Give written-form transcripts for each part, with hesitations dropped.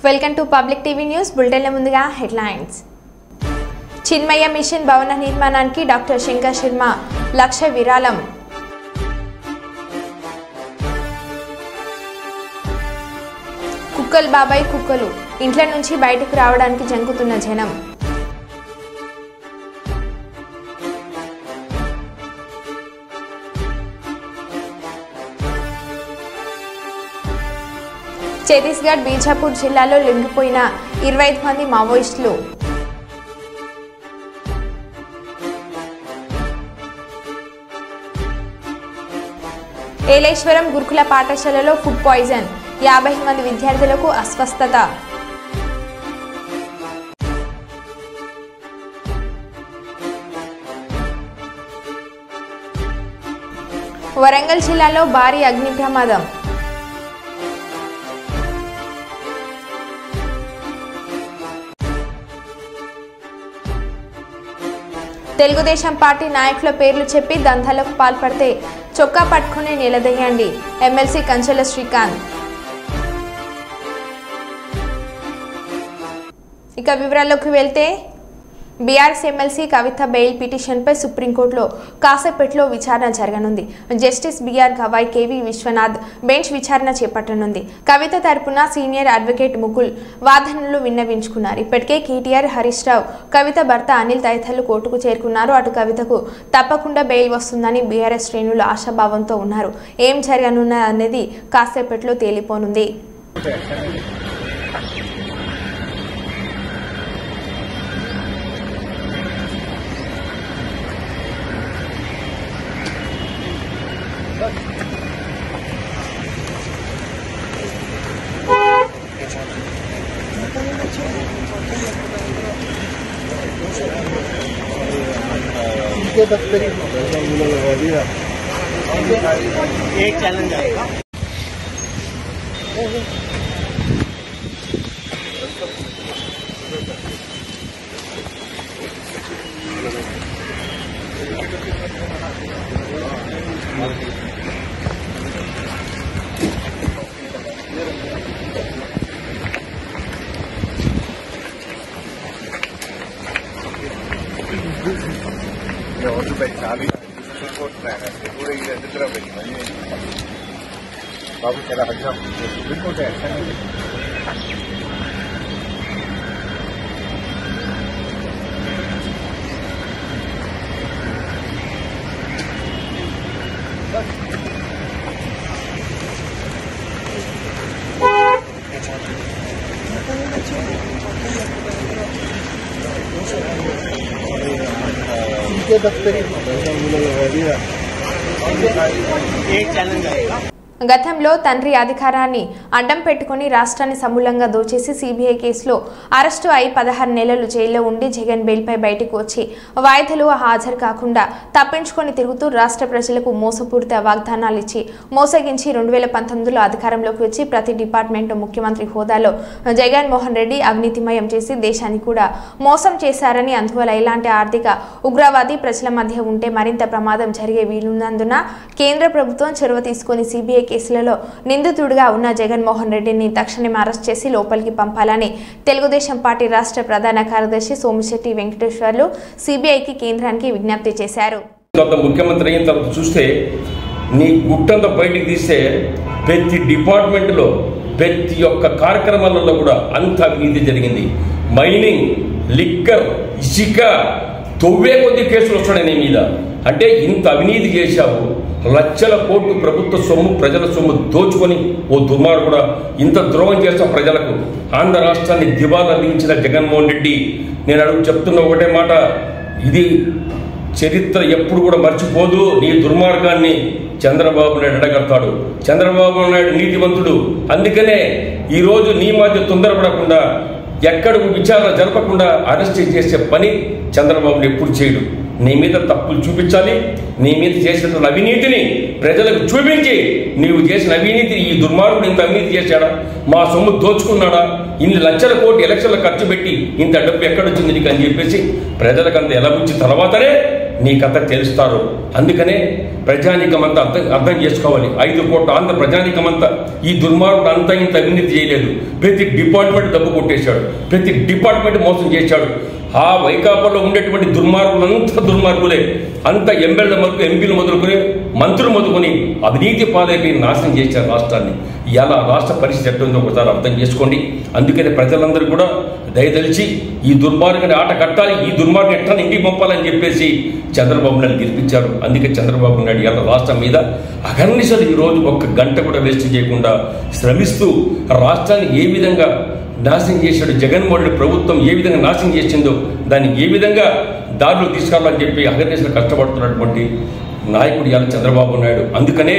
Welcome to public TV news బులెటిన్ల ముందుగా headlines. చిన్మయ machine భవన నిర్మాణానికి డాక్టర్ శంకర్ శర్మ లక్ష విరాళం. కుక్కలు బాబాయ్ కుక్కలు ఇంట్ల నుంచి బయటకు రావడానికి జంకుతున్న జనం. ఛత్తీస్గఢ్ బీజాపూర్ జిల్లాలో లొంగిపోయిన 25 మంది మావోయిస్టులు. ఏలేశ్వరం గురుకుల పాఠశాలలో ఫుడ్ పాయిజన్, 50 మంది విద్యార్థులకు అస్వస్థత. వరంగల్ జిల్లాలో భారీ అగ్ని ప్రమాదం. తెలుగుదేశం పార్టీ నాయకుల పేర్లు చెప్పి దందాలకు పాల్పడితే చొక్కా పట్టుకుని నిలదీయండి, ఎమ్మెల్సీ కంచెల శ్రీకాంత్. ఇక వివరాల్లోకి వెళ్తే బీఆర్ఎస్ ఎమ్మెల్సీ కవిత బెయిల్ పిటిషన్పై సుప్రీంకోర్టులో కాసేపట్లో విచారణ జరగనుంది. Justice B R Gavai, K V Vishwanath bench విచారణ చేపట్టనుంది. కవిత తరపున సీనియర్ అడ్వకేట్ ముకుల్ వాదనలు విన్నవించుకున్నారు. ఇప్పటికే కేటీఆర్, హరీష్ రావు, కవిత భర్త అనిల్ తదితరులు కోర్టుకు చేరుకున్నారు. అటు కవితకు తప్పకుండా బెయిల్ వస్తుందని బీఆర్ఎస్ శ్రేణులు ఆశాభావంతో ఉన్నారు. ఏం జరగనున్నదనేది కాసేపట్లో తేలిపోనుంది. एक चैलेंज आएगा. बाबू चला अच्छा रिपोर्ट है. एक चैलेंज आएगा. గతంలో తండ్రి అధికారాన్ని అడ్డం పెట్టుకుని రాష్ట్రాన్ని సమూలంగా దోచేసి సీబీఐ కేసులో అరెస్టు అయి 16 నెలలు జైల్లో ఉండి జగన్ బెయిల్పై బయటకు వచ్చి వాయిదాలు హాజరు కాకుండా తప్పించుకొని తిరుగుతూ రాష్ట్ర ప్రజలకు మోసపూరిత వాగ్దానాలు ఇచ్చి మోసగించి 2019లో అధికారంలోకి వచ్చి ప్రతి డిపార్ట్మెంట్ ముఖ్యమంత్రి హోదాలో జగన్మోహన్ రెడ్డి అవినీతిమయం చేసి దేశాన్ని కూడా మోసం చేశారని, అందువల్ల ఇలాంటి ఆర్థిక ఉగ్రవాది ప్రజల మధ్య ఉంటే మరింత ప్రమాదం జరిగే వీలున్నందున కేంద్ర ప్రభుత్వం చొరవ తీసుకుని సీబీఐ కేసులలో నిందితుడిగా ఉన్న జగన్మోహన్ రెడ్డిని తక్షణమే అరెస్ట్ చేసి లోపలికి పంపాలని తెలుగుదేశం పార్టీ రాష్ట్ర ప్రధాన కార్యదర్శి సోమిశెట్టి వెంకటేశ్వర్లు సీబీఐకి కేంద్రానికి విజ్ఞప్తి చేశారు. ముఖ్యమంత్రి అయిన తర్వాత చూస్తే నీ గుట్టంతా బయటికి తీస్తే ప్రతి డిపార్ట్మెంట్లో ప్రతి ఒక్క కార్యక్రమాలలో కూడా అంత అవినీతి జరిగింది. మైనింగ్, లిక్కర్, ఇసుక తొవ్వే కొద్ది కేసులు వస్తున్నాయి నీ మీద. అంటే ఇంత అవినీతి చేశావు, లక్షల కోట్లు ప్రభుత్వ సొమ్ము ప్రజల సొమ్ము దోచుకొని ఓ దుర్మార్గుడు కూడా ఇంత ద్రోహం చేస్తావు ప్రజలకు. ఆంధ్ర రాష్ట్రాన్ని దివాలా దించిన జగన్మోహన్ రెడ్డి, నేను అడుగు చెప్తున్న ఒకటే మాట, ఇది చరిత్ర ఎప్పుడు కూడా మర్చిపోదు. నీ దుర్మార్గాన్ని చంద్రబాబు నాయుడు అడగడతాడు. చంద్రబాబు నాయుడు నీతివంతుడు. అందుకనే ఈరోజు నీ మధ్య తొందరపడకుండా, ఎక్కడకు విచారణ జరపకుండా అరెస్ట్ చేసే పని చంద్రబాబుని ఎప్పుడు చేయడు. నీ మీద తప్పులు చూపించాలి, నీ మీద చేసినటువంటి అవినీతిని ప్రజలకు చూపించి, నీవు చేసిన అవినీతి, ఈ దుర్మార్గుడు ఇంత అవినీతి చేశాడా, మా సొమ్ము దోచుకున్నాడా, ఇన్ని లక్షల కోటి ఎలక్షన్లు ఖర్చు పెట్టి ఇంత డబ్బు ఎక్కడొచ్చింది నీకు అని చెప్పేసి ప్రజలకు అంత ఎలబుచ్చి తర్వాతనే నీ కథ తెలుస్తారు. అందుకనే ప్రజానీకమంతా అర్థం చేసుకోవాలి. 5 కోట్ల ఆంధ్ర ప్రజానీకమంతా ఈ దుర్మార్గుడు అంతా ఇంత అవినీతి చేయలేదు. ప్రతి డిపార్ట్మెంట్ డబ్బు కొట్టేశాడు, ప్రతి డిపార్ట్మెంట్ మోసం చేశాడు. ఆ వైకాపాలో ఉండేటువంటి దుర్మార్గులంతా దుర్మార్గులే. అంత ఎమ్మెల్యే మొదలు ఎంపీలు మొదలుకొని మంత్రులు మొదలుకొని అవినీతి పాలైపోయి నాశనం చేశారు రాష్ట్రాన్ని. ఇలా రాష్ట్ర పరిస్థితి ఎట్టుందో ఒకసారి అర్థం చేసుకోండి. అందుకని ప్రజలందరూ కూడా దయదలిచి ఈ దుర్మార్గాన్ని ఆట కట్టాలి, ఈ దుర్మార్గం ఎట్లా ఇంటికి పంపాలని చెప్పేసి చంద్రబాబు నాయుడు గెలిపించారు. అందుకే చంద్రబాబు నాయుడు ఇలా రాష్ట్రం మీద అహర్నిశలు ఈరోజు 1 గంట కూడా వేస్ట్ చేయకుండా శ్రమిస్తూ రాష్ట్రాన్ని ఏ విధంగా నాశనం చేశాడు, జగన్మోహన్ రెడ్డి ప్రభుత్వం ఏ విధంగా నాశనం చేసిందో దాన్ని ఏ విధంగా దారిలో తీసుకురావాలని చెప్పి అహర్నిశలు కష్టపడుతున్నటువంటి నాయకుడు ఇవాళ చంద్రబాబు నాయుడు. అందుకనే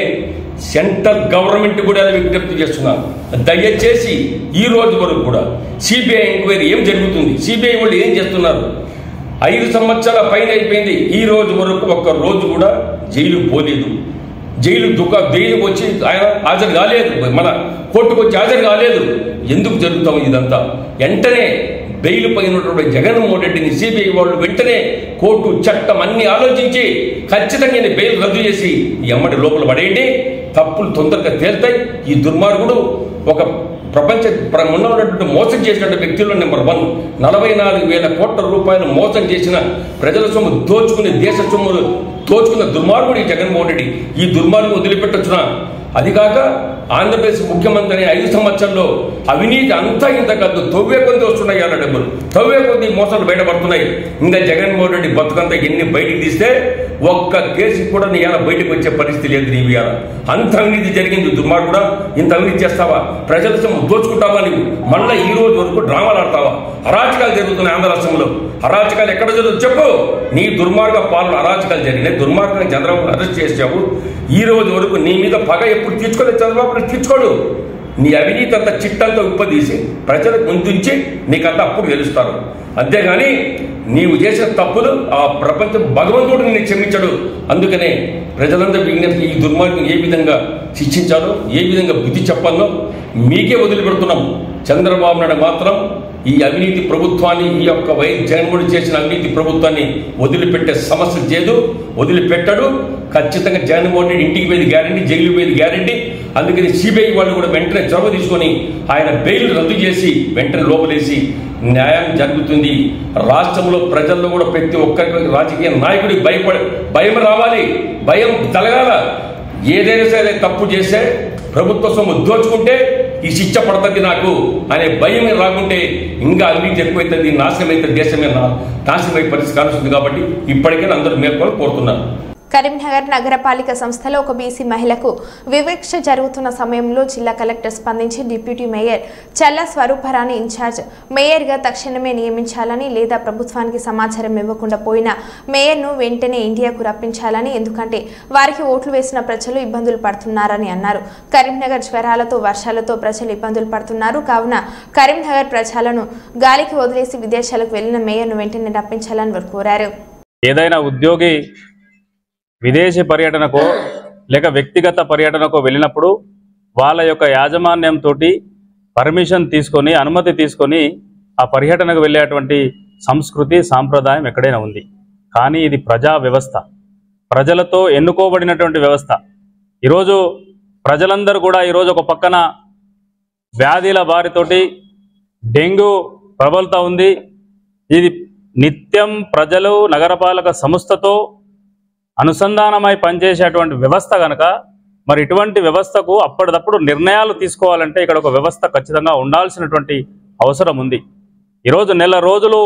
సెంట్రల్ గవర్నమెంట్ కూడా విజ్ఞప్తి చేస్తున్నాను, దయచేసి ఈ రోజు వరకు కూడా సిబిఐ ఎంక్వైరీ ఏం జరుగుతుంది, సిబిఐ వాళ్ళు ఏం చేస్తున్నారు, 5 సంవత్సరాల పైన అయిపోయింది. ఈ రోజు వరకు 1 రోజు కూడా జైలు పోలేదు. జైలు వచ్చి ఆయన హాజరు కాలేదు, మన కోర్టుకు వచ్చి హాజరు కాలేదు. ఎందుకు జరుగుతాం ఇదంతా? వెంటనే బెయిల్ పైనటువంటి జగన్మోహన్ రెడ్డిని సిబిఐ వాళ్ళు వెంటనే కోర్టు చట్టం అన్ని ఆలోచించి ఖచ్చితంగా బెయిల్ రద్దు చేసి ఎమ్మడి లోపల పడేయండి. తప్పులు తొందరగా తేల్తాయి. ఈ దుర్మార్గుడు ఒక ప్రపంచ ఉన్నటువంటి మోసం చేసినటువంటి వ్యక్తుల్లో నెంబర్ 1. 44,000 కోట్ల రూపాయలు మోసం చేసిన, ప్రజల సొమ్ము దోచుకుని దేశ సొమ్ము దోచుకున్న దుర్మార్గుడు ఈ జగన్మోహన్ రెడ్డి. ఈ దుర్మార్గుడు వదిలిపెట్టొచ్చునా? అది కాక ఆంధ్రప్రదేశ్ ముఖ్యమంత్రి 5 సంవత్సరాల్లో అవినీతి అంతా ఇంత కాదు, తవ్వే కొద్ది వస్తున్నాయి అన్న డబ్బులు, తవ్వే కొద్ది మోసాలు బయటపడుతున్నాయి. ఇంకా జగన్మోహన్ రెడ్డి బతుకంతా ఎన్ని బయటికి తీస్తే 1 కేసు కూడా నీ ఇలా బయటకు వచ్చే పరిస్థితి లేదు. నీవు ఇలా అంత అవినీతి జరిగింది. దుర్మార్గుడా, ఇంత అవినీతి చేస్తావా? ప్రజల సొమ్ము దోచుకుంటావా? నీవు మళ్ళీ ఈ రోజు వరకు డ్రామాలు ఆడతావా? అరాచకాలు జరుగుతున్నాయి ఆంధ్ర రాష్ట్రంలో. అరాచకాలు ఎక్కడ జరుగుతుంది చెప్పు? నీ దుర్మార్గ పాలన అరాచకాలు జరిగినాయి. దుర్మార్గంగా చంద్రబాబు అరెస్ట్ చేసావు. ఈ రోజు వరకు నీ మీద పగ ఎప్పుడు తీర్చుకోలేదు చంద్రబాబు, తీర్చుకోడు. నీ అవినీతి అంతా చిట్టంతా ఉప్పదీసి ప్రజలకు ముందుంచి నీకంతా అప్పుడు గెలుస్తారు. అంతేగాని నీవు చేసిన తప్పులు ఆ ప్రపంచం భగవంతుడు నిన్ను క్షమించడు. అందుకనే ప్రజలందరూ విజ్ఞప్తి, ఈ దుర్మార్గం ఏ విధంగా శిక్షించాలో, ఏ విధంగా బుద్ధి చెప్పాలో మీకే వదిలిపెడుతున్నాం. చంద్రబాబు నాయుడు మాత్రం ఈ అవినీతి ప్రభుత్వాన్ని, ఈ యొక్క జగన్మోహన్ చేసిన అవినీతి ప్రభుత్వాన్ని వదిలిపెట్టే సమస్య లేదు, వదిలిపెట్టాడు. ఖచ్చితంగా జగన్మోహన్ రెడ్డి ఇంటికి పోయేది గ్యారంటీ, జైలు పోయేది గ్యారంటీ. అందుకని సిబిఐ వాళ్ళు కూడా వెంటనే చొరవ తీసుకొని ఆయన బెయిల్ రద్దు చేసి వెంటనే లోపలేసి న్యాయం జరుగుతుంది. రాష్ట్రంలో ప్రజల్లో కూడా ప్రతి ఒక్కరికి రాజకీయ నాయకుడికి భయం రావాలి, భయం తలగాల. ఏదైనా సరే తప్పు చేస్తే ప్రభుత్వ సొమ్ము దోచుకుంటే ఈ శిక్ష పడుతుంది నాకు అనే భయం రాకుంటే ఇంకా అవినీతి ఎక్కువైతుంది, నాశనం అయితే దేశమే నాశనమై పరిస్థితి కానుస్తుంది. కాబట్టి ఇప్పటికైనా అందరూ మేల్కొని కోరుతున్నారు. కరీంనగర్ నగరపాలిక సంస్థలో ఒక బీసీ మహిళకు వివక్ష జరుగుతున్న సమయంలో జిల్లా కలెక్టర్ స్పందించి డిప్యూటీ మేయర్ చల్ల స్వరూపరాణి ఇన్ఛార్జ్ మేయర్గా తక్షణమే నియమించాలని, లేదా ప్రభుత్వానికి సమాచారం ఇవ్వకుండా పోయిన మేయర్ను వెంటనే ఇండియాకు రప్పించాలని, ఎందుకంటే వారికి ఓట్లు వేసిన ప్రజలు ఇబ్బందులు పడుతున్నారని అన్నారు. కరీంనగర్ జ్వరాలతో వర్షాలతో ప్రజలు ఇబ్బందులు పడుతున్నారు. కావున కరీంనగర్ ప్రజలను గాలికి వదిలేసి విదేశాలకు వెళ్లిన మేయర్ను వెంటనే రప్పించాలని వారు కోరారు. ఏదైనా ఉద్యోగి విదేశీ పర్యటనకో లేక వ్యక్తిగత పర్యటనకో వెళ్ళినప్పుడు వాళ్ళ యొక్క యాజమాన్యంతో పర్మిషన్ తీసుకొని, అనుమతి తీసుకొని ఆ పర్యటనకు వెళ్ళేటువంటి సంస్కృతి సాంప్రదాయం ఎక్కడైనా ఉంది. కానీ ఇది ప్రజా వ్యవస్థ, ప్రజలతో ఎన్నుకోబడినటువంటి వ్యవస్థ. ఈరోజు ప్రజలందరూ కూడా ఈరోజు ఒక పక్కన వ్యాధుల బారితోటి డెంగ్యూ ప్రబలుతూ ఉంది. ఇది నిత్యం ప్రజలు నగరపాలక సంస్థతో అనుసంధానమై పనిచేసేటువంటి వ్యవస్థ కనుక మరి ఇటువంటి వ్యవస్థకు అప్పటిదప్పుడు నిర్ణయాలు తీసుకోవాలంటే ఇక్కడ ఒక వ్యవస్థ ఖచ్చితంగా ఉండాల్సినటువంటి అవసరం ఉంది. ఈరోజు నెల రోజులు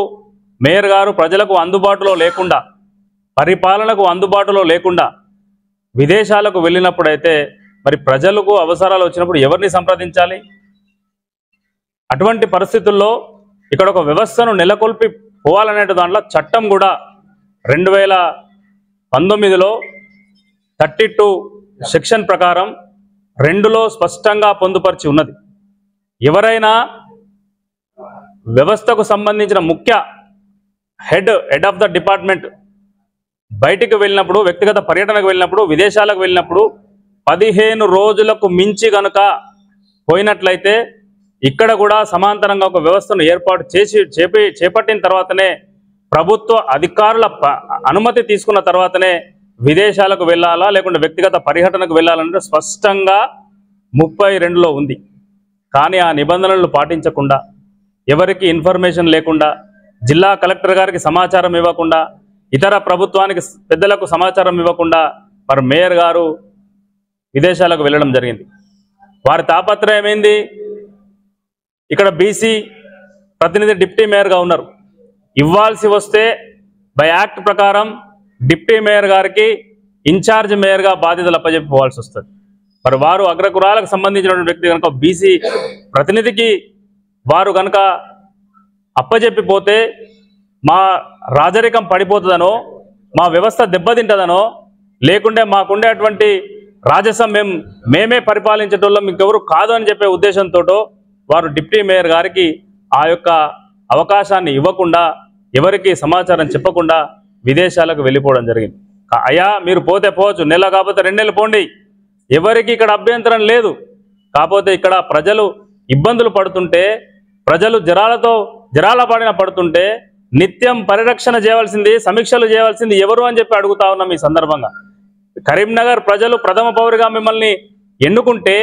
మేయర్ గారు ప్రజలకు అందుబాటులో లేకుండా, పరిపాలనకు అందుబాటులో లేకుండా విదేశాలకు వెళ్ళినప్పుడైతే మరి ప్రజలకు అవసరాలు వచ్చినప్పుడు ఎవరిని సంప్రదించాలి? అటువంటి పరిస్థితుల్లో ఇక్కడ ఒక వ్యవస్థను నెలకొల్పి పోవాలనే దాంట్లో చట్టం కూడా 2019లో 32 సెక్షన్ ప్రకారం 2లో స్పష్టంగా పొందుపరిచి ఉన్నది. ఎవరైనా వ్యవస్థకు సంబంధించిన ముఖ్య హెడ్ ఆఫ్ ద డిపార్ట్మెంట్ బయటికి వెళ్ళినప్పుడు, వ్యక్తిగత పర్యటనకు వెళ్ళినప్పుడు, విదేశాలకు వెళ్ళినప్పుడు 15 రోజులకు మించి కనుక పోయినట్లయితే ఇక్కడ కూడా సమాంతరంగా ఒక వ్యవస్థను ఏర్పాటు చేపట్టిన తర్వాతనే ప్రభుత్వ అధికారుల అనుమతి తీసుకున్న తర్వాతనే విదేశాలకు వెళ్ళాలా లేకుంటే వ్యక్తిగత పర్యటనకు వెళ్ళాలంటే స్పష్టంగా 32లో ఉంది. కానీ ఆ నిబంధనలను పాటించకుండా, ఎవరికి ఇన్ఫర్మేషన్ లేకుండా, జిల్లా కలెక్టర్ గారికి సమాచారం ఇవ్వకుండా, ఇతర ప్రభుత్వానికి పెద్దలకు సమాచారం ఇవ్వకుండా మరి మేయర్ గారు విదేశాలకు వెళ్ళడం జరిగింది. వారి తాపత్రయం ఏంది? ఇక్కడ బీసీ ప్రతినిధి డిప్టీ మేయర్గా ఉన్నారు. ఇవ్వాల్సి వస్తే బై యాక్ట్ ప్రకారం డిప్టీ మేయర్ గారికి ఇన్ఛార్జ్ మేయర్గా బాధ్యతలు అప్పచెప్పుకోవాల్సి వస్తుంది. మరి వారు అగ్రకులాలకు సంబంధించినటువంటి వ్యక్తి కనుక బీసీ ప్రతినిధికి వారు కనుక అప్పచెప్పిపోతే మా రాజరికం పడిపోతుందనో, మా వ్యవస్థ దెబ్బతింటదనో, లేకుంటే మాకుండేటువంటి రాజసం మేమే పరిపాలించేటోళ్ళం ఇంకెవరు కాదు అని చెప్పే ఉద్దేశంతో వారు డిప్టీ మేయర్ గారికి ఆ యొక్క అవకాశాన్ని ఇవ్వకుండా, ఎవరికి సమాచారం చెప్పకుండా విదేశాలకు వెళ్ళిపోవడం జరిగింది. అయ్యా మీరు పోతే పోవచ్చు, నెల కాకపోతే 2 నెలలు పోండి, ఎవరికి ఇక్కడ అభ్యంతరం లేదు. కాకపోతే ఇక్కడ ప్రజలు ఇబ్బందులు పడుతుంటే, ప్రజలు జరాల పాడిన పడుతుంటే నిత్యం పరిరక్షణ చేయవలసింది, సమీక్షలు చేయవలసింది ఎవరు అని చెప్పి అడుగుతా ఉన్నాం. ఈ సందర్భంగా కరీంనగర్ ప్రజలు ప్రథమ పౌరుగా మిమ్మల్ని ఎన్నుకుంటే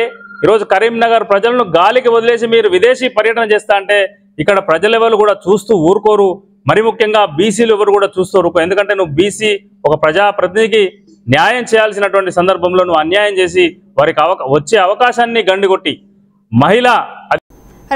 ఈరోజు కరీంనగర్ ప్రజలను గాలికి వదిలేసి మీరు విదేశీ పర్యటన చేస్తా అంటే ఇక్కడ ప్రజలు ఎవరు కూడా చూస్తూ ఊరుకోరు. మరి ముఖ్యంగా బీసీలు ఎవరు కూడా చూస్తూ ఊరుకో. ఎందుకంటే నువ్వు బీసీ ఒక ప్రజాప్రతినిధికి న్యాయం చేయాల్సినటువంటి సందర్భంలో నువ్వు అన్యాయం చేసి వారికి వచ్చే అవకాశాన్ని గండికొట్టి మహిళ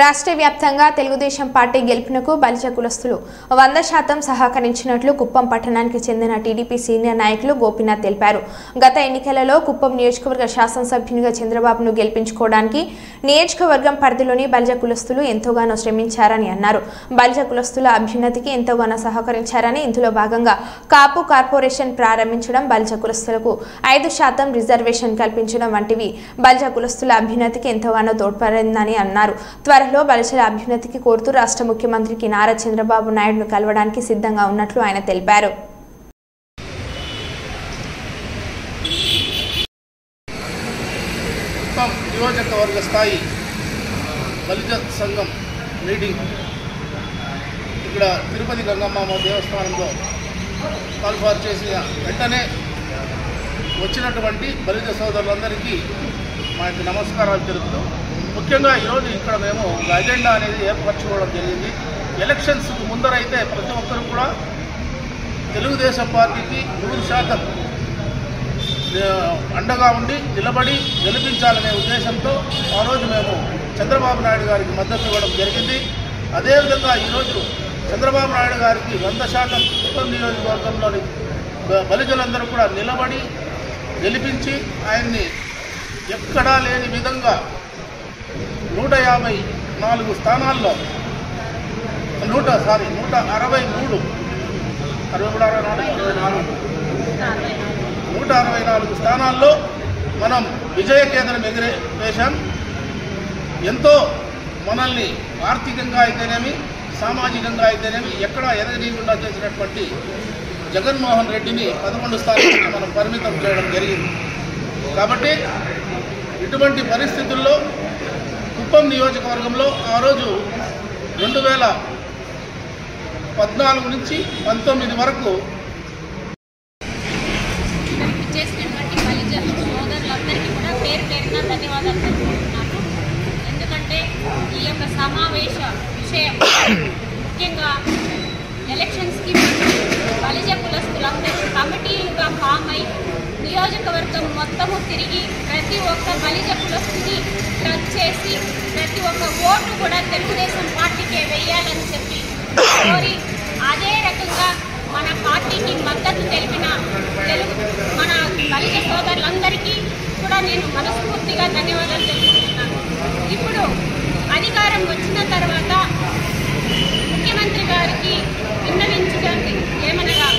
రాష్ట్ర వ్యాప్తంగా తెలుగుదేశం పార్టీ గెలుపునకు బలిజ కులస్తులు 100% సహకరించినట్లు కుప్పం పట్టణానికి చెందిన టీడీపీ సీనియర్ నాయకులు గోపీనాథ్ తెలిపారు. గత ఎన్నికలలో కుప్పం నియోజకవర్గ శాసనసభ్యునిగా చంద్రబాబును గెలిపించుకోవడానికి నియోజకవర్గం పరిధిలోని బలిజ కులస్తులు ఎంతోగానో శ్రమించారని అన్నారు. బలిజ కులస్తుల అభ్యున్నతికి ఎంతోగానో సహకరించారని, ఇందులో భాగంగా కాపు కార్పొరేషన్ ప్రారంభించడం, బలిజ కులస్తులకు 5% రిజర్వేషన్ కల్పించడం వంటివి బలిజ కులస్తుల అభ్యున్నతికి ఎంతోగానో తోడ్పడిందని అన్నారు. త్వరలో బలిజల అభ్యున్నతికి కోరుతూ రాష్ట్ర ముఖ్యమంత్రికి నారా చంద్రబాబు నాయుడును కలవడానికి సిద్ధంగా ఉన్నట్లు ఆయన తెలిపారు. నియోజకవర్గ స్థాయి బలిజ సంఘం మీటింగ్ ఇక్కడ తిరుపతి గంగమ్మ దేవస్థానంలో కాల్ఫార్ చేసిన వెంటనే వచ్చినటువంటి బలిజ సోదరులందరికీ మా యొక్క నమస్కారాలు తెలుపుతూ, ముఖ్యంగా ఈరోజు ఇక్కడ మేము ఒక అజెండా అనేది ఏర్పరచుకోవడం జరిగింది. ఎలక్షన్స్ ముందరైతే ప్రతి ఒక్కరు కూడా తెలుగుదేశం పార్టీకి 100% అండగా ఉండి నిలబడి గెలిపించాలనే ఉద్దేశంతో ఆ రోజు మేము చంద్రబాబు నాయుడు గారికి మద్దతు ఇవ్వడం జరిగింది. అదేవిధంగా ఈరోజు చంద్రబాబు నాయుడు గారికి 100% కుప్పం నియోజకవర్గంలోని బలిజలందరూ కూడా నిలబడి గెలిపించి ఆయన్ని ఎక్కడా లేని విధంగా 154 స్థానాల్లో 164 స్థానాల్లో మనం విజయకేతనం ఎగిరేసాం. ఎంతో మనల్ని ఆర్థికంగా అయితేనేమి, సామాజికంగా అయితేనేమి ఎక్కడా ఎదగనీయకుండా చేసినటువంటి జగన్మోహన్ రెడ్డిని 11 స్థానాలకు మనం పరిమితం చేయడం జరిగింది. కాబట్టి ఇటువంటి పరిస్థితుల్లో కుప్పం నియోజకవర్గంలో ఆ రోజు 2014 నుంచి 19 వరకు చేసినటువంటి బలిజ సోదరులందరికీ కూడా పేరు పేరున ధన్యవాదాలు తెలుపుతున్నాను. ఎందుకంటే ఈ యొక్క సమావేశ విషయం ముఖ్యంగా ఎలక్షన్స్కి బలిజ కులస్తులందరూ కమిటీలుగా ఫామ్ అయి నియోజకవర్గం మొత్తము తిరిగి ప్రతి ఒక్క బలిజ కులస్తుని ట్రక్ చేసి ప్రతి ఒక్క ఓటు కూడా తెలుగుదేశం పార్టీకే వేయాలని చెప్పి కోరి, అదే రకంగా మన పార్టీకి మద్దతు తెలిపిన మన బలిజ సోదరులందరికీ కూడా నేను మనస్ఫూర్తిగా ధన్యవాదాలు తెలుపుతున్నాను. ఇప్పుడు అధికారం వచ్చిన తర్వాత ముఖ్యమంత్రి గారికి విన్నవించడానికి ఏమనగా,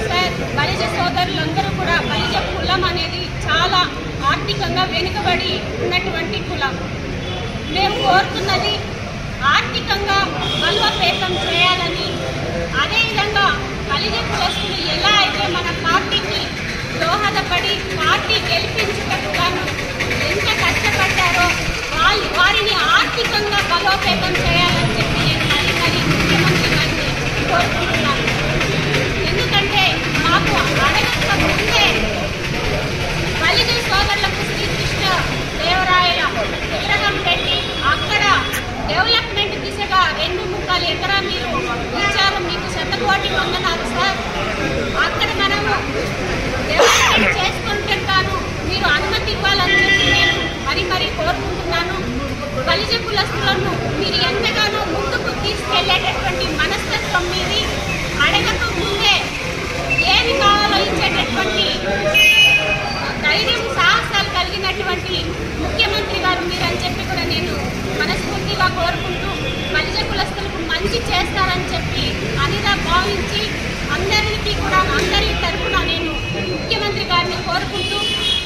సార్ బలిజ సోదరులందరూ కూడా బలిజ కులం అనేది చాలా ఆర్థికంగా వెనుకబడి ఉన్నటువంటి కులం. మేము కోరుతున్నది ఆర్థికంగా బలోపేతం చేయాలని, అదేవిధంగా బలిజ కులస్తులు ఎలా అయితే మన పార్టీకి దోహదపడి పార్టీ గెలిపించుటకు గాను ఎంత కష్టపడ్డారో వారిని ఆర్థికంగా బలోపేతం చేయాలని చెప్పి నేను మరీ ముఖ్యమంత్రి గారిని కోరుతున్నాను. ఉన్నారు సార్. అక్కడ మనము దేవాలయం చేసుకుంటాను, మీరు అనుమతి ఇవ్వాలని చెప్పి నేను మరీ కోరుకుంటున్నాను. బలిజ కులస్తులను మీరు ఎంతగానో ముందుకు తీసుకెళ్లేటటువంటి మనస్తత్వం మీది. అడగక ముందే ఏమి కావాలో ఇచ్చేటటువంటి ధైర్యం సాహసాలు కలిగినటువంటి ముఖ్యమంత్రి గారు మీరని చెప్పి కూడా నేను మనస్ఫూర్తిగా కోరుకుంటూ బలిజ కులస్తులకు మంచి చేస్తారని చెప్పి అనిగా భావించి అందరికీ కూడా అందరి తరఫున నేను ముఖ్యమంత్రి గారిని కోరుకుంటూ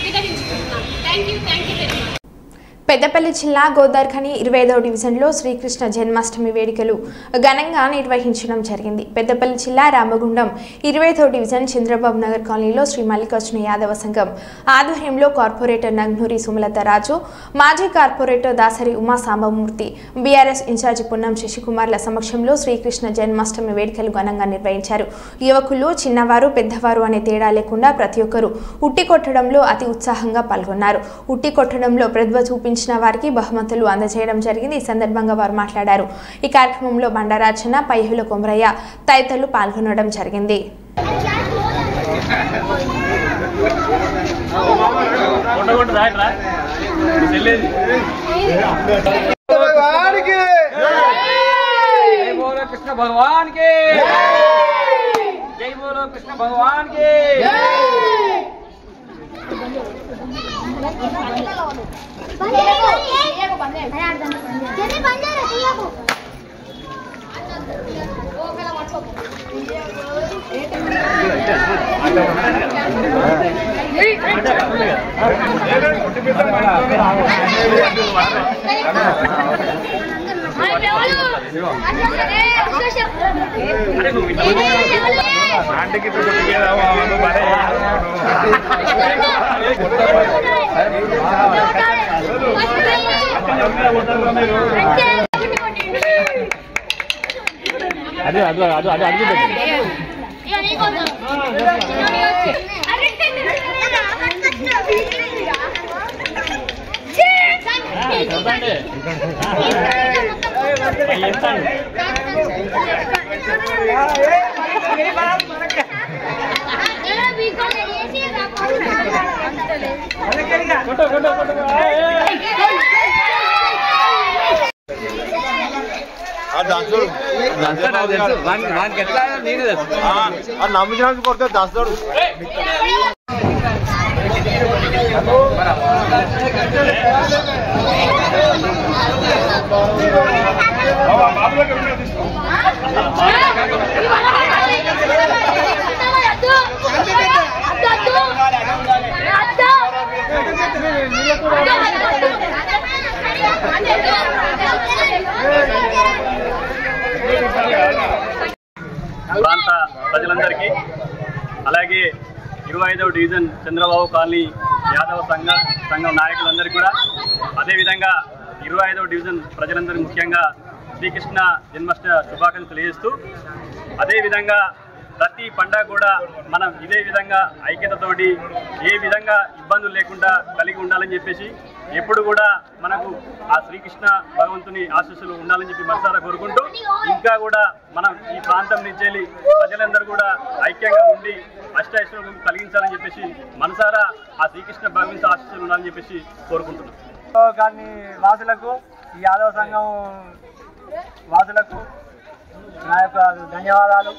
వివరించుకుంటున్నాను. Thank you very much. Peddapalli జిల్లా గోదార్ఖని 25వ డివిజన్లో శ్రీకృష్ణ జన్మాష్టమి వేడుకలు ఘనంగా నిర్వహించడం జరిగింది. పెద్దపల్లి జిల్లా రామగుండం 25వ డివిజన్ చంద్రబాబు నగర్ కాలనీలో శ్రీ మల్లికార్జున యాదవ సంఘం ఆధ్వర్యంలో కార్పొరేటర్ నగ్నూరి సుమలత రాజు, మాజీ corporator Dasari Uma Sambamurthy, BRS incharge Punnam శశికుమార్ల సమక్షంలో శ్రీకృష్ణ జన్మాష్టమి వేడుకలు ఘనంగా నిర్వహించారు. యువకులు, చిన్నవారు, పెద్దవారు అనే తేడా లేకుండా ప్రతి ఒక్కరూ ఉట్టి కొట్టడంలో అతి ఉత్సాహంగా పాల్గొన్నారు. ఉట్టి కొట్టడంలో ప్రతిభ చూపించిన వారికి బహుమతులు అందజేయడం జరిగింది. ఈ సందర్భంగా వారు మాట్లాడారు. ఈ కార్యక్రమంలో బండారాచన, పైహుల కొమరయ్య తదితరులు పాల్గొనడం జరిగింది. कृष्ण भगवान के जय बोलो, कृष्ण भगवान के అది నమ్మించడానికి కొడితే దాస్తాడు. ప్రాంత ప్రజలందరికీ, అలాగే 25వ డివిజన్ చంద్రబాబు కాలనీ యాదవ సంఘం నాయకులందరికీ కూడా, అదేవిధంగా 25వ డివిజన్ ప్రజలందరికీ ముఖ్యంగా శ్రీకృష్ణ జన్మాష్టమి శుభాకాంక్షలు తెలియజేస్తూ, అదేవిధంగా ప్రతి పండుగ కూడా మనం ఇదే విధంగా ఐక్యతతోటి ఏ విధంగా ఇబ్బందులు లేకుండా కలిగి ఉండాలని చెప్పేసి ఎప్పుడు కూడా మనకు ఆ శ్రీకృష్ణ భగవంతుని ఆశీస్సులు ఉండాలని చెప్పి మనసారా కోరుకుంటూ, ఇంకా కూడా మనం ఈ ప్రాంతం నుంచి వెళ్ళి ప్రజలందరూ కూడా ఐక్యంగా ఉండి అష్టైశ్వర్యం కలిగించాలని చెప్పేసి మనసారా ఆ శ్రీకృష్ణ భగవంతుని ఆశీస్సులు ఉండాలని చెప్పేసి కోరుకుంటున్నాం. కానీ వాసులకు, ఈ యాదవ సంఘం వాసులకు నా యొక్క ధన్యవాదాలు.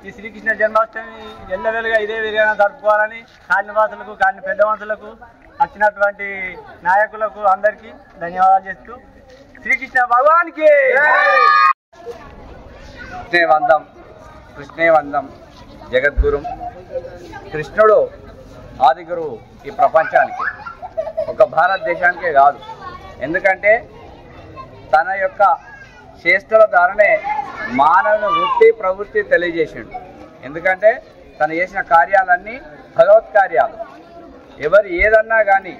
ఈ శ్రీకృష్ణ జన్మాష్టమి ఎల్లవేళగా ఇదే విధంగా జరుపుకోవాలని కాలనివాసులకు, కాలనీ పెద్ద మనుషులకు, వచ్చినటువంటి నాయకులకు అందరికీ ధన్యవాదాలు చేస్తూ శ్రీకృష్ణ భగవానికి కృష్ణే వందం జగద్గురు. కృష్ణుడు ఆది గురువు ఈ ప్రపంచానికి, ఒక భారతదేశానికే కాదు. ఎందుకంటే తన యొక్క చేష్టల ద్వారానే మానవుని వృత్తి ప్రవృత్తి తెలియజేసాడు. ఎందుకంటే తను చేసిన కార్యాలన్నీ భగవత్ కార్యాలు. ఎవరు ఏదన్నా కానీ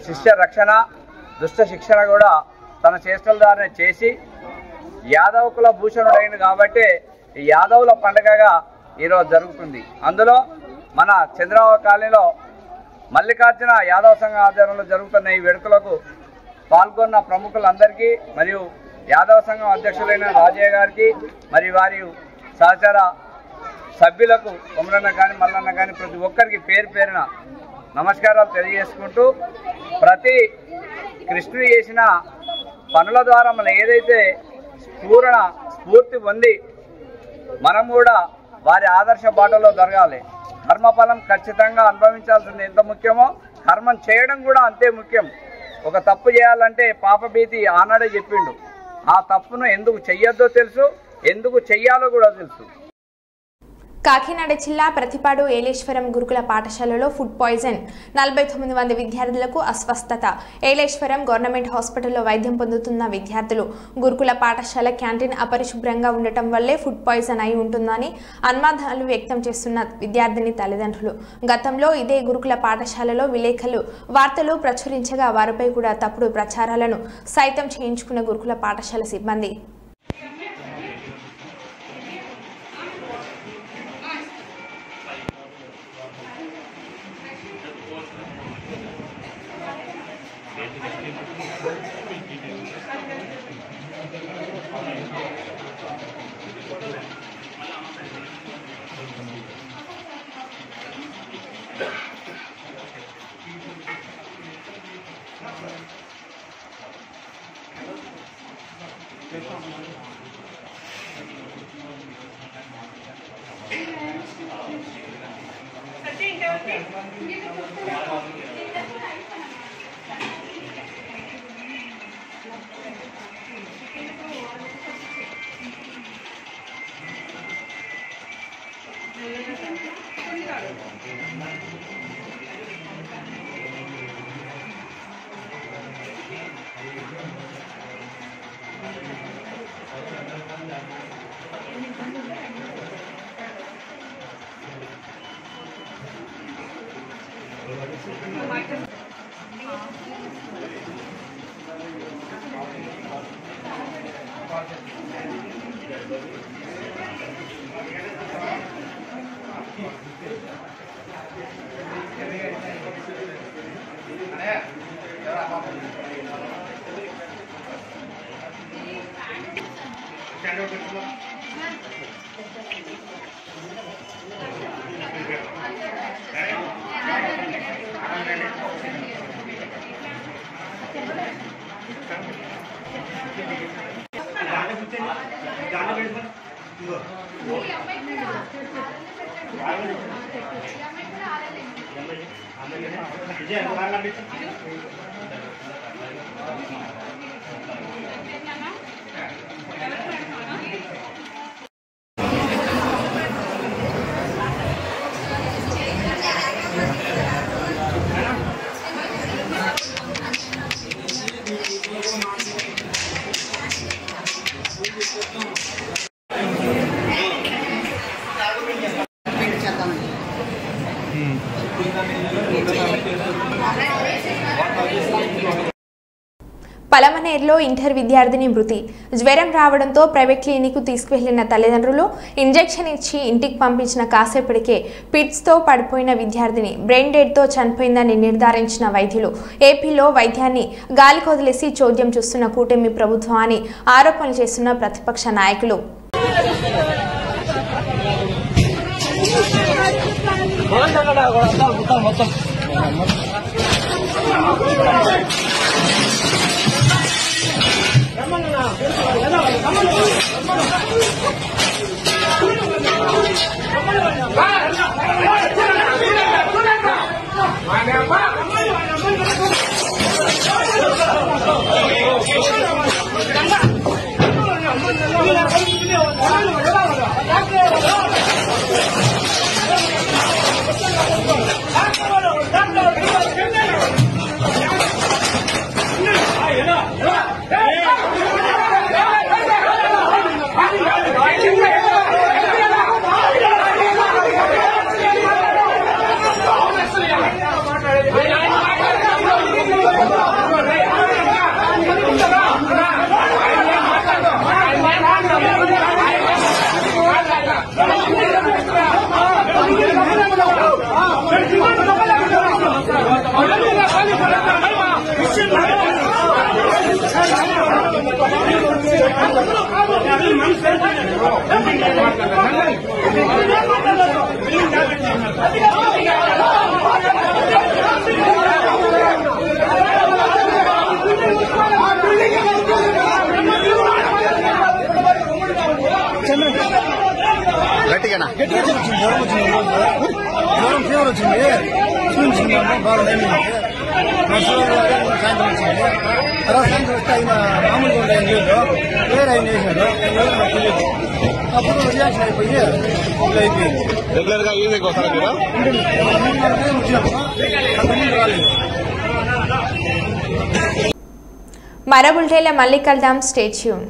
శిష్య రక్షణ, దుష్ట శిక్షణ కూడా తన చేష్టల ద్వారానే చేసి యాదవ కుల భూషణుడైంది. కాబట్టి ఈ యాదవుల పండుగగా ఈరోజు జరుగుతుంది. అందులో మన చంద్రబాబు కాలనీలో మల్లికార్జున యాదవ సంఘం ఆధ్వర్యంలో జరుగుతున్న ఈ వేడుకలకు పాల్గొన్న ప్రముఖులందరికీ మరియు యాదవ సంఘం అధ్యక్షులైన రాజయ్య గారికి మరియు వారి సహచర సభ్యులకు కొమరన్న కానీ మల్లన్న కానీ ప్రతి ఒక్కరికి పేరు పేరున నమస్కారాలు తెలియజేసుకుంటూ, ప్రతి కృష్ణుడు చేసిన పనుల ద్వారా మనం ఏదైతే స్ఫూర్తి పొంది మనం కూడా వారి ఆదర్శ బాటలో జరగాలి. కర్మఫలం ఖచ్చితంగా అనుభవించాల్సింది ఎంత ముఖ్యమో కర్మం చేయడం కూడా అంతే ముఖ్యం. ఒక తప్పు చేయాలంటే పాపభీతి ఆనాడే చెప్పిండు. ఆ తప్పును ఎందుకు చెయ్యొద్దో తెలుసు, ఎందుకు చెయ్యాలో కూడా తెలుసు. కాకినాడ జిల్లా ప్రతిపాడు ఏలేశ్వరం గురుకుల పాఠశాలలో ఫుడ్ పాయిజన్, 49 మంది విద్యార్థులకు అస్వస్థత. ఏలేశ్వరం గవర్నమెంట్ హాస్పిటల్లో వైద్యం పొందుతున్న విద్యార్థులు గురుకుల పాఠశాల క్యాంటీన్ అపరిశుభ్రంగా ఉండటం వల్లే ఫుడ్ పాయిజన్ అయి ఉంటుందని అనుమానాలు వ్యక్తం చేస్తున్న విద్యార్థిని తల్లిదండ్రులు. గతంలో ఇదే గురుకుల పాఠశాలలో విలేకరులు వార్తలు ప్రచురించగా వారిపై కూడా తప్పుడు ప్రచారాలను సైతం చేయించుకున్న గురుకుల పాఠశాల సిబ్బంది. పలమనేరులో ఇంటర్ విద్యార్థిని మృతి. జ్వరం రావడంతో ప్రైవేట్ క్లినిక్ తీసుకువెళ్లిన తల్లిదండ్రులు ఇంజెక్షన్ ఇచ్చి ఇంటికి పంపించిన కాసేపటికే పిట్స్తో పడిపోయిన విద్యార్థిని బ్రెయిన్ డెడ్తో చనిపోయిందని నిర్ధారించిన వైద్యులు. ఏపీలో వైద్యాన్ని గాలికొదిలేసి చోద్యం చూస్తున్న కూటమి ప్రభుత్వం అని ఆరోపణలు చేస్తున్న ప్రతిపక్ష నాయకులు. Gracias. గట్టిగానా జ్వరం ఫీవర్ వచ్చింది చూపించుకున్నాము బాగా నయమైంది సాయంత్రం వచ్చింది తర్వాత సాయంత్రం వస్తే ఆయన మామూలుగా ఉండే నీళ్ళు వేరే ఆయన వేసాడు తెలియదు అప్పుడు రియాక్షన్ అయిపోయి ఇట్లా అయిపోయింది రెగ్యులర్ గా ఈవినింగ్ వస్తారా మీరు వచ్చినప్పుడు అంతకుముందు రాలేదు మరో బులెటిన్లో మళ్ళీ కలుద్దాం. Stay tune.